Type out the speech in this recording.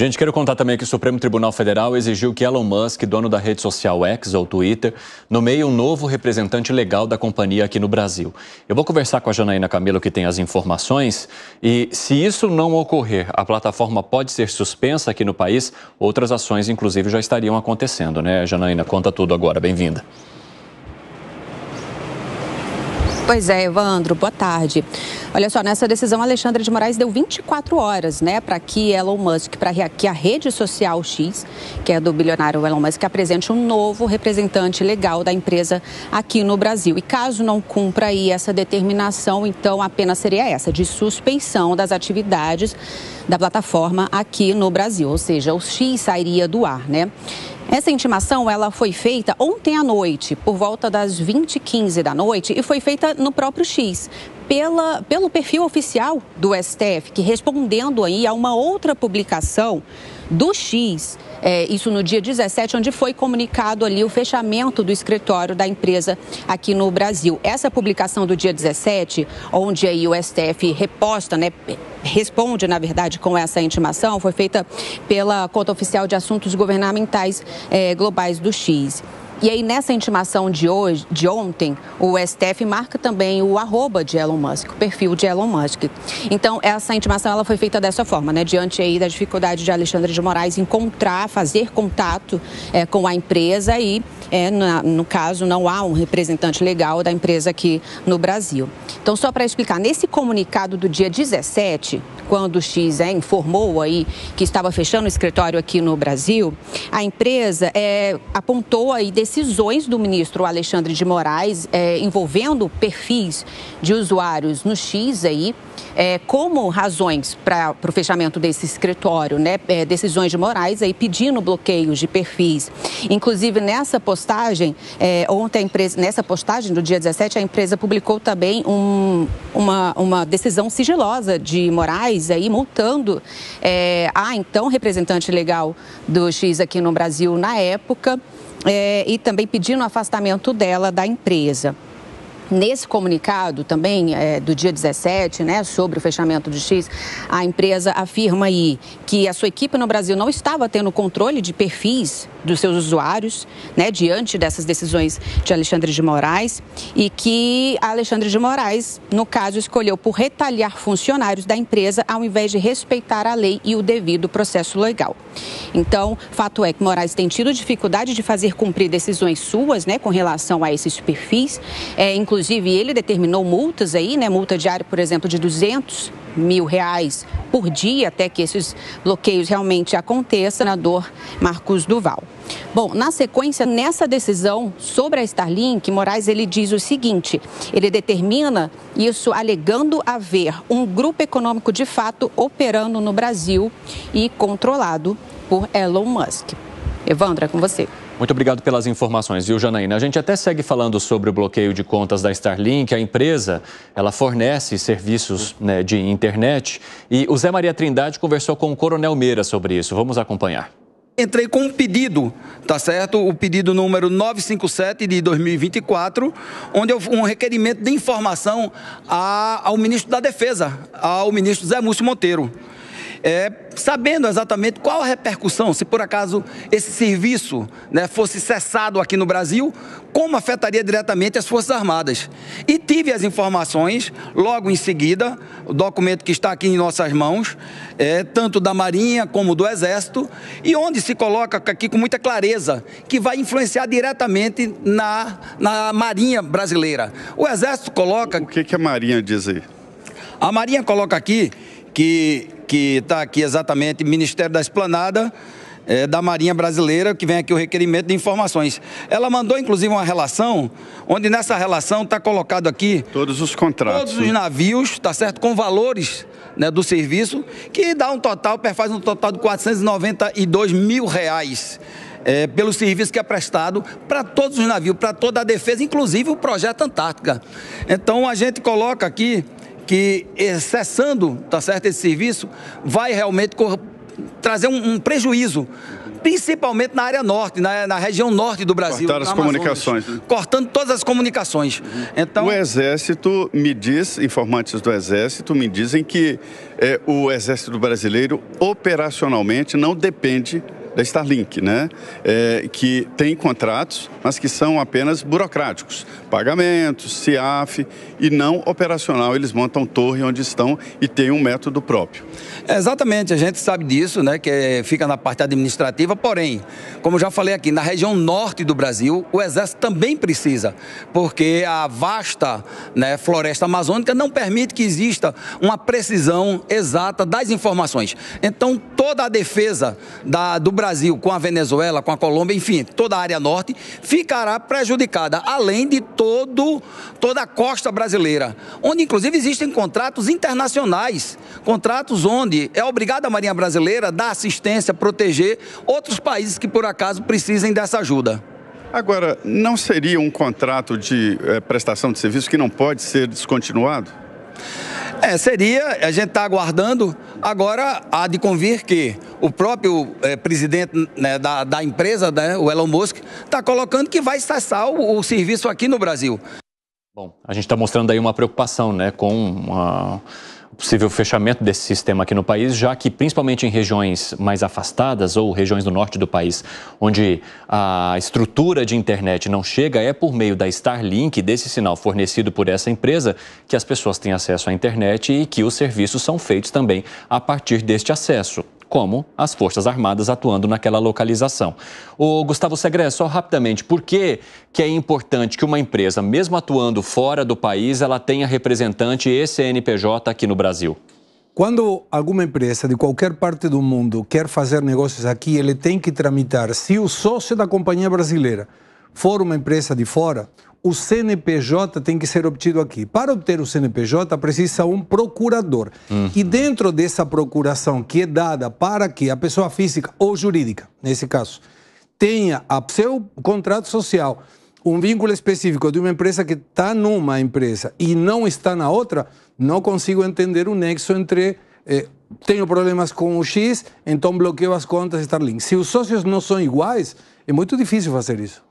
Gente, quero contar também que o Supremo Tribunal Federal exigiu que Elon Musk, dono da rede social X, ou Twitter, nomeie um novo representante legal da companhia aqui no Brasil. Eu vou conversar com a Janaína Camilo, que tem as informações, e se isso não ocorrer, a plataforma pode ser suspensa aqui no país. Outras ações, inclusive, já estariam acontecendo, né? Janaína, conta tudo agora. Bem-vinda. Pois é, Evandro, boa tarde. Olha só, nessa decisão, Alexandre de Moraes deu 24 horas, né, para que Elon Musk, para que a rede social X, que é do bilionário Elon Musk, apresente um novo representante legal da empresa aqui no Brasil. E caso não cumpra aí essa determinação, então a pena seria essa, de suspensão das atividades da plataforma aqui no Brasil, ou seja, o X sairia do ar, né? Essa intimação, ela foi feita ontem à noite, por volta das 20h15 da noite, e foi feita no próprio X, pelo perfil oficial do STF, que respondendo aí a uma outra publicação do X, isso no dia 17, onde foi comunicado ali o fechamento do escritório da empresa aqui no Brasil. Essa publicação do dia 17, onde aí o STF reposta, né, responde, na verdade, com essa intimação, foi feita pela Conta Oficial de Assuntos Governamentais Globais do X. E aí, nessa intimação de ontem, o STF marca também o @ de Elon Musk, o perfil de Elon Musk. Então, essa intimação ela foi feita dessa forma, né? Diante aí da dificuldade de Alexandre de Moraes fazer contato com a empresa e, no caso, não há um representante legal da empresa aqui no Brasil. Então, só para explicar, nesse comunicado do dia 17, quando o X informou aí que estava fechando o escritório aqui no Brasil, a empresa apontou aí decisões do ministro Alexandre de Moraes envolvendo perfis de usuários no X aí, como razões para o fechamento desse escritório, né? Decisões de Moraes aí pedindo bloqueios de perfis. Inclusive, nessa postagem, ontem a empresa, nessa postagem do dia 17, a empresa publicou também uma decisão sigilosa de Moraes aí multando a então representante legal do X aqui no Brasil na época, e também pedindo o afastamento dela da empresa. Nesse comunicado também do dia 17, né, sobre o fechamento do X, a empresa afirma aí que a sua equipe no Brasil não estava tendo controle de perfis dos seus usuários, né, diante dessas decisões de Alexandre de Moraes, e que Alexandre de Moraes, no caso, escolheu por retaliar funcionários da empresa ao invés de respeitar a lei e o devido processo legal. Então, fato é que Moraes tem tido dificuldade de fazer cumprir decisões suas, né, com relação a esses perfis. Inclusive, ele determinou multas aí, né, multa diária, por exemplo, de R$200 mil por dia, até que esses bloqueios realmente aconteçam, senador Marcos Duval. Bom, na sequência, nessa decisão sobre a Starlink, Moraes ele diz o seguinte: ele determina isso alegando haver um grupo econômico de fato operando no Brasil e controlado por Elon Musk. Evandro, é com você. Muito obrigado pelas informações, viu, Janaína? A gente até segue falando sobre o bloqueio de contas da Starlink. A empresa, ela fornece serviços, né, de internet. E o Zé Maria Trindade conversou com o Coronel Meira sobre isso. Vamos acompanhar. Entrei com um pedido, tá certo? O pedido número 957 de 2024, onde um requerimento de informação ao ministro da Defesa, ao ministro Zé Múcio Monteiro. Sabendo exatamente qual a repercussão, se por acaso esse serviço, né, fosse cessado aqui no Brasil, como afetaria diretamente as Forças Armadas. E tive as informações logo em seguida, o documento que está aqui em nossas mãos, tanto da Marinha como do Exército, e onde se coloca aqui com muita clareza que vai influenciar diretamente na Marinha brasileira. O Exército coloca... O que a Marinha diz aí? A Marinha coloca aqui que está aqui exatamente Ministério da Esplanada, da Marinha Brasileira, que vem aqui o requerimento de informações. Ela mandou, inclusive, uma relação, onde nessa relação está colocado aqui... Todos os contratos. Todos os navios, tá certo? Com valores, né, do serviço, que dá faz um total de R$492 mil. Pelo serviço que é prestado para todos os navios, para toda a defesa, inclusive o Projeto Antártica. Então, a gente coloca aqui que, cessando, tá certo, esse serviço, vai realmente trazer um prejuízo, principalmente na área norte, na região norte do Brasil. Cortar as comunicações. Né? Cortando todas as comunicações. Então, o Exército me diz, informantes do Exército me dizem que o Exército brasileiro operacionalmente não depende da Starlink, né? Que tem contratos, mas que são apenas burocráticos, pagamentos, CIAF e não operacional. Eles montam torre onde estão e tem um método próprio. Exatamente, a gente sabe disso, né? Que fica na parte administrativa, porém, como já falei aqui, na região norte do Brasil, o Exército também precisa, porque a vasta, né, floresta amazônica não permite que exista uma precisão exata das informações. Então, toda a defesa do Brasil com a Venezuela, com a Colômbia, enfim, toda a área norte, ficará prejudicada, além de toda a costa brasileira, onde inclusive existem contratos internacionais, contratos onde é obrigada a Marinha Brasileira a dar assistência, proteger outros países que por acaso precisem dessa ajuda. Agora, não seria um contrato de prestação de serviço que não pode ser descontinuado? Seria, a gente está aguardando. Agora, há de convir que o próprio presidente, né, da empresa, né, o Elon Musk, está colocando que vai cessar o serviço aqui no Brasil. Bom, a gente está mostrando aí uma preocupação, né, com o possível fechamento desse sistema aqui no país, já que principalmente em regiões mais afastadas ou regiões do norte do país, onde a estrutura de internet não chega, é por meio da Starlink, desse sinal fornecido por essa empresa, que as pessoas têm acesso à internet e que os serviços são feitos também a partir deste acesso, como as Forças Armadas atuando naquela localização. O Gustavo Segré, só rapidamente, por que é importante que uma empresa, mesmo atuando fora do país, ela tenha representante e CNPJ aqui no Brasil? Quando alguma empresa de qualquer parte do mundo quer fazer negócios aqui, ele tem que tramitar. Se o sócio da companhia brasileira for uma empresa de fora, o CNPJ tem que ser obtido aqui. Para obter o CNPJ, precisa um procurador. E dentro dessa procuração que é dada para que a pessoa física ou jurídica, nesse caso, tenha a seu contrato social um vínculo específico de uma empresa que está numa empresa e não está na outra, não consigo entender o nexo entre tenho problemas com o X, então bloqueio as contas Starlink. Se os sócios não são iguais, é muito difícil fazer isso.